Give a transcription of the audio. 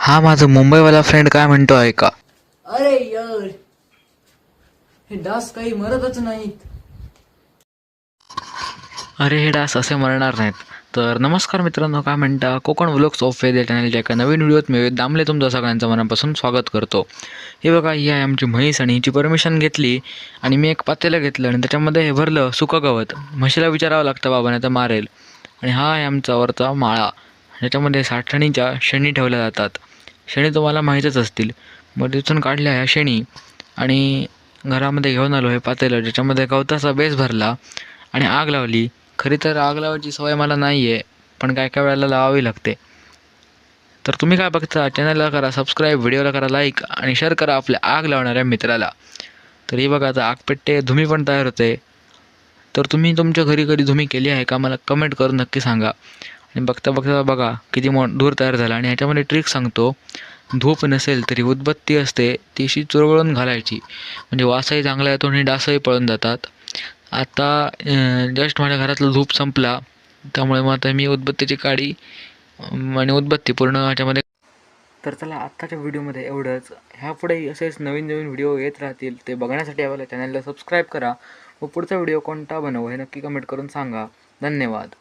हा माझा मुंबईवाला फ्रेंड काय म्हणतो आहे का? अरे यार, हे डास काही मरतच नाहीत. अरे हे डास असे मरणार नाहीत. तर नमस्कार मित्रांनो, काय म्हणता? कोकण व्लॉग्स ऑफ वेद या चॅनलच्या एका नवीन व्हिडिओत मी दामले तुमचं सगळ्यांचं मनापासून स्वागत करतो. हे बघा, ही आहे आमची म्हैस आणि हिची परमिशन घेतली आणि मी एक पातेलं घेतलं आणि त्याच्यामध्ये हे भरलं सुकं गवत. म्हशीला विचारावं लागतं बाबा, नाही तर मारेल. आणि हा आहे आमचा वरचा माळा, ज्याच्यामध्ये साठणीच्या शेणी ठेवल्या जातात. शेणी तुम्हाला माहीतच असतील. मग तिथून काढल्या ह्या शेणी आणि घरामध्ये घेऊन आलो हे पातेलं, ज्याच्यामध्ये गवताचा बेस भरला आणि आग लावली. खरी तर आग लावायची सवय मला नाही आहे, पण काय काय वेळेला लावावी लागते. तर तुम्ही काय बघता, चॅनलला करा सबस्क्राईब, व्हिडिओला करा लाईक आणि शेअर करा आपल्या आग लावणाऱ्या मित्राला. तर हे बघा, आता आग पेटते, धुमी पण तयार होते. तर तुम्ही तुमच्या घरी कधी धुमी केली आहे का? मला कमेंट करून नक्की सांगा. आणि बघता बघता बघा किती धूर तयार झाला. आणि ह्याच्यामध्ये ट्रिक सांगतो. धूप नसेल तरी उदबत्ती असते, ती अशी चुरगळून घालायची, म्हणजे वासही चांगला येतो आणि डासही पळून जातात. आता जस्ट माझ्या घरातला धूप संपला, त्यामुळे मग आता मी उदबत्तीची काडी आणि उदबत्ती पूर्ण ह्याच्यामध्ये. तर चला, आत्ताच्या व्हिडिओमध्ये एवढंच. ह्यापुढेही असेच नवीन नवीन व्हिडिओ येत राहतील. ते बघण्यासाठी आपल्या चॅनलला सबस्क्राईब करा व पुढचा व्हिडिओ कोणता बनवू हे नक्की कमेंट करून सांगा. धन्यवाद.